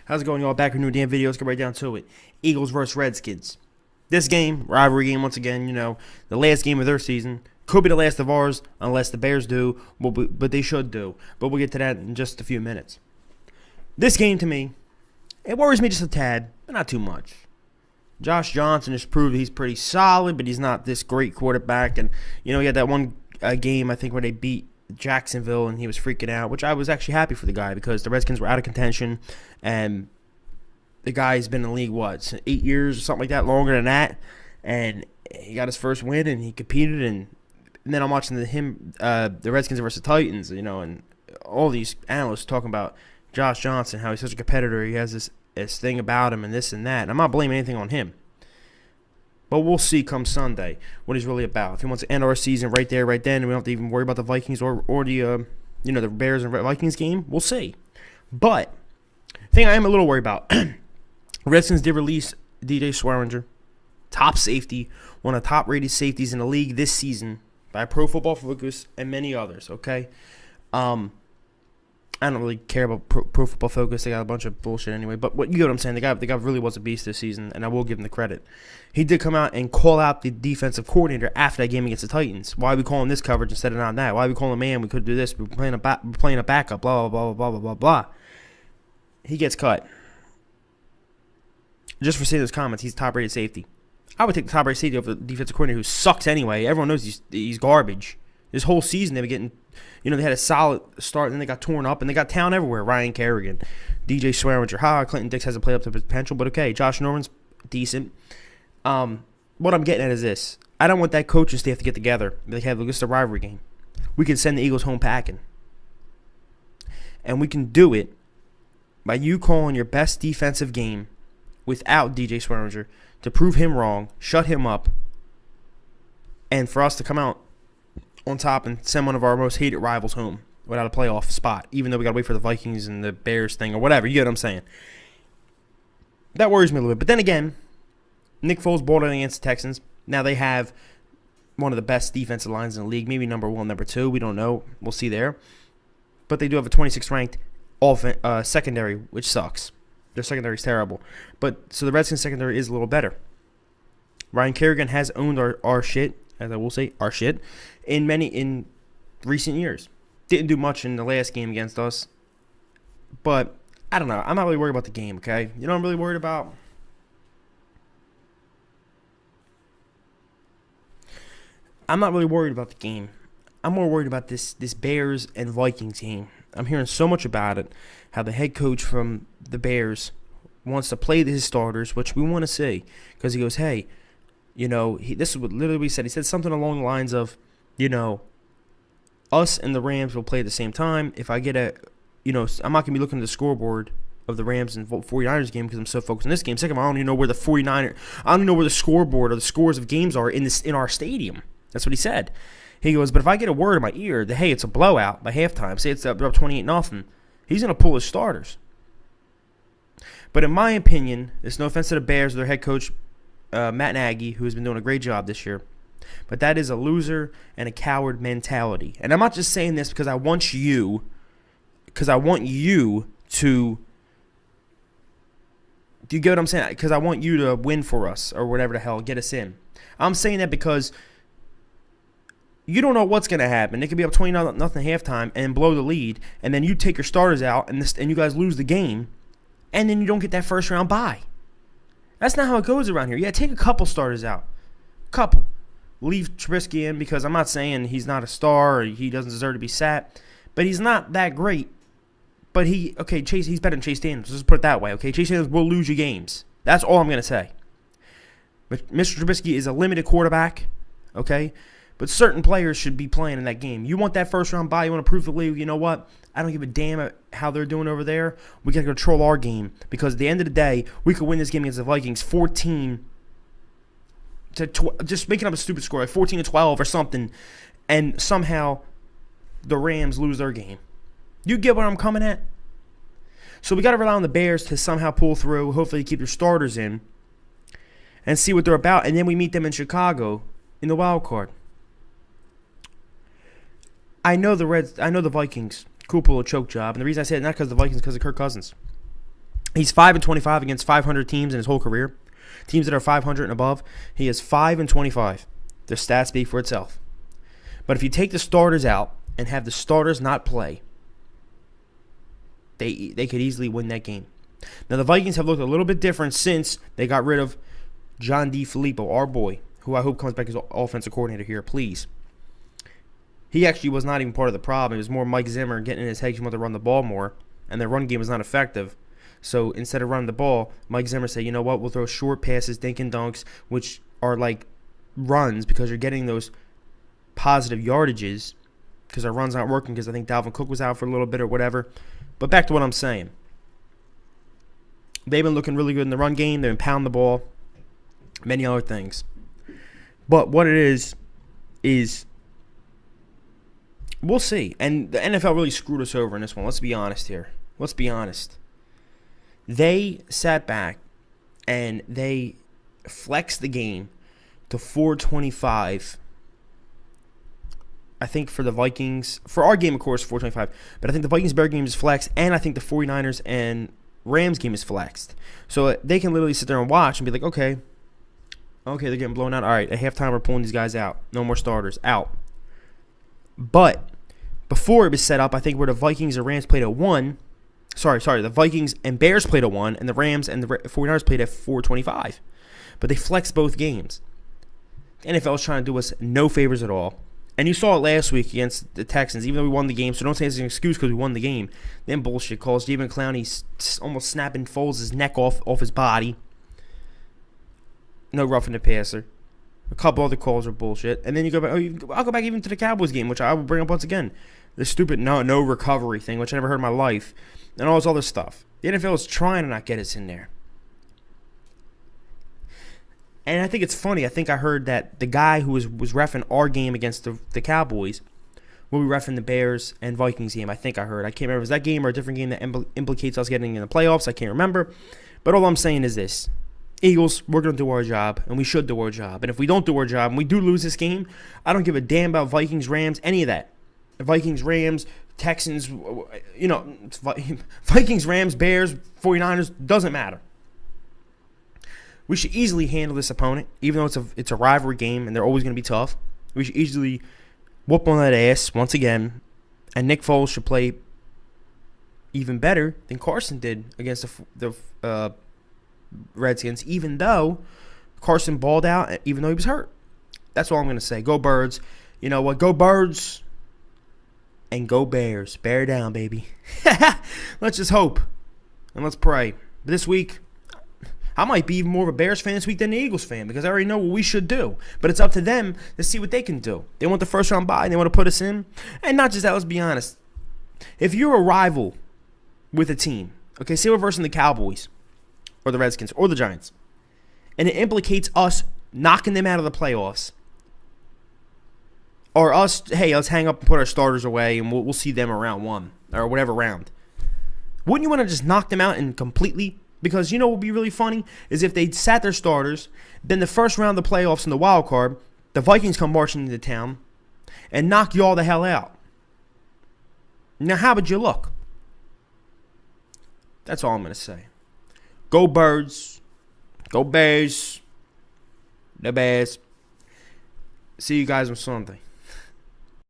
How's it going, y'all? Back with new damn videos. Get right down to it. Eagles versus Redskins. This game, rivalry game once again, the last game of their season. Could be the last of ours unless the Bears do, but they should do. But we'll get to that in just a few minutes. This game, to me, it worries me just a tad, but not too much. Josh Johnson has proved he's pretty solid, but he's not this great quarterback. And, he had that one game, I think, where they beat Jacksonville and he was freaking out, which I was actually happy for the guy because the Redskins were out of contention and the guy's been in the league 8 years or something like that, longer than that, and he got his first win and he competed. And then I'm watching the Redskins versus Titans, and all these analysts talking about Josh Johnson, how he's such a competitor, he has this thing about him and this and that, and I'm not blaming anything on him. But we'll see come Sunday what he's really about. If he wants to end our season right there, right then, and we don't have to even worry about the Vikings or the the Bears and Vikings game, we'll see. But the thing I am a little worried about, Redskins did release DJ Swearinger, top safety, one of the top-rated safeties in the league this season by Pro Football Focus and many others, okay? I don't really care about Pro Football Focus. They got a bunch of bullshit anyway. But you get what I'm saying. The guy really was a beast this season, and I will give him the credit. He did come out and call out the defensive coordinator after that game against the Titans. Why are we calling this coverage instead of not that? Why are we calling man? We could do this. We're playing a backup. Blah, blah, blah, blah, blah, blah, blah. He gets cut. Just for saying those comments, he's top-rated safety. I would take the top-rated safety over the defensive coordinator who sucks anyway. Everyone knows he's garbage. This whole season they were getting, they had a solid start, and then they got torn up, and they got talent everywhere. Ryan Kerrigan, DJ Swearinger, Clinton Dix hasn't played up to his potential, but okay. Josh Norman's decent. What I'm getting at is this. I don't want that coaching staff to get together. They have this is a rivalry game. We can send the Eagles home packing. And we can do it by you calling your best defensive game without DJ Swearinger to prove him wrong, shut him up, and for us to come out on top and send one of our most hated rivals home without a playoff spot, even though we got to wait for the Vikings and the Bears thing or whatever. You get what I'm saying? That worries me a little bit. But then again, Nick Foles balled in against the Texans. Now they have one of the best defensive lines in the league, maybe number one, number two. We don't know. We'll see there. But they do have a 26th ranked secondary, which sucks. Their secondary is terrible. But so the Redskins secondary is a little better. Ryan Kerrigan has owned our shit, as I will say, our shit, in recent years. Didn't do much in the last game against us. But, I don't know. I'm not really worried about the game, okay? You know what I'm really worried about? I'm not really worried about the game. I'm more worried about this Bears and Vikings game. I'm hearing so much about it, how the head coach from the Bears wants to play his starters, which we want to see. Because he goes, hey, this is what literally he said. He said something along the lines of, us and the Rams will play at the same time. If I get I'm not going to be looking at the scoreboard of the Rams and 49ers game because I'm so focused on this game. Second of all, I don't even know where I don't even know where the scoreboard or the scores of games are in our stadium. That's what he said. He goes, but if I get a word in my ear that, hey, it's a blowout by halftime, say it's up 28-0, he's going to pull his starters. But in my opinion, there's no offense to the Bears or their head coach, Matt Nagy, who has been doing a great job this year. But that is a loser and a coward mentality. And I'm not just saying this because I want you to, do you get what I'm saying? Because I want you to win for us or whatever the hell, get us in. I'm saying that because you don't know what's going to happen. It could be up 20-0 halftime and blow the lead, and then you take your starters out and you guys lose the game, and then you don't get that first round bye. That's not how it goes around here. Yeah, take a couple starters out. Couple. Leave Trubisky in because I'm not saying he's not a star or he doesn't deserve to be sat, but he's not that great. But he's better than Chase Daniels. Let's put it that way, okay? Chase Daniels will lose you games. That's all I'm going to say. But Mr. Trubisky is a limited quarterback, okay? But certain players should be playing in that game. You want that first round bye, you want to prove the league, you know what? I don't give a damn how they're doing over there. We got to control our game because at the end of the day, we could win this game against the Vikings 14 to just making up a stupid score, like 14-12 or something, and somehow the Rams lose their game. You get where I'm coming at? So we got to rely on the Bears to somehow pull through, hopefully keep their starters in, and see what they're about, and then we meet them in Chicago in the wild card. I know the Vikings could pull a choke job, and the reason I say it not because of the Vikings, because of Kirk Cousins. He's 5-25 against 500 teams in his whole career. Teams that are 500 and above, he is 5-25. Their stats speak for itself. But if you take the starters out and have the starters not play, they could easily win that game. Now, the Vikings have looked a little bit different since they got rid of John DeFilippo, our boy, who I hope comes back as offensive coordinator here, please. He actually was not even part of the problem. It was more Mike Zimmer getting in his head he wanted to run the ball more, and their run game was not effective. So instead of running the ball, Mike Zimmer said, you know what, we'll throw short passes, dink and dunks, which are like runs because you're getting those positive yardages because our run's not working because I think Dalvin Cook was out for a little bit or whatever. But back to what I'm saying. They've been looking really good in the run game. They've been pounding the ball, many other things. But what it is we'll see. And the NFL really screwed us over in this one. Let's be honest here. Let's be honest. They sat back and they flexed the game to 425. I think for the Vikings, for our game, of course, 425. But I think the Vikings-Bears game is flexed, and I think the 49ers and Rams game is flexed. So they can literally sit there and watch and be like, okay, they're getting blown out. All right, at halftime, we're pulling these guys out. No more starters. Out. But before it was set up, I think where the Vikings and Rams played at 1. Sorry, the Vikings and Bears played at 1, and the Rams and the 49ers played at 425. But they flexed both games. The NFL is trying to do us no favors at all. And you saw it last week against the Texans, even though we won the game, so don't say it's an excuse because we won the game. Then bullshit calls. David Clowney almost snapping Foles' neck off his body. No roughing the passer. A couple other calls are bullshit. And then you go back, I'll go back even to the Cowboys game, which I will bring up once again. The stupid no recovery thing, which I never heard in my life. And all this other stuff. The NFL is trying to not get us in there. And I think it's funny. I think I heard that the guy who was reffing our game against the Cowboys will be reffing the Bears and Vikings game. I think I heard. I can't remember. Was that game or a different game that implicates us getting in the playoffs? I can't remember. But all I'm saying is this. Eagles, we're going to do our job, and we should do our job. And if we don't do our job and we do lose this game, I don't give a damn about Vikings, Rams, any of that. Vikings, Rams, Texans, Vikings, Rams, Bears, 49ers, doesn't matter. We should easily handle this opponent, even though it's a rivalry game and they're always going to be tough. We should easily whoop on that ass once again, and Nick Foles should play even better than Carson did against the Redskins, even though Carson balled out, even though he was hurt. That's all I'm going to say. Go Birds. You know what? Go Birds and go Bears. Bear down, baby. Let's just hope and let's pray. But this week, I might be even more of a Bears fan this week than the Eagles fan because I already know what we should do. But it's up to them to see what they can do. They want the first round bye and they want to put us in. And not just that, let's be honest. If you're a rival with a team, okay, say we're versing the Cowboys or the Redskins or the Giants, and it implicates us knocking them out of the playoffs, or us, hey, let's hang up and put our starters away and we'll see them around 1 or whatever round. Wouldn't you want to just knock them out and completely? Because you know what would be really funny is if they sat their starters, then the first round of the playoffs in the wild card, the Vikings come marching into town and knock you all the hell out. Now, how would you look? That's all I'm going to say. Go Birds. Go Bears. The Bears. See you guys on Sunday.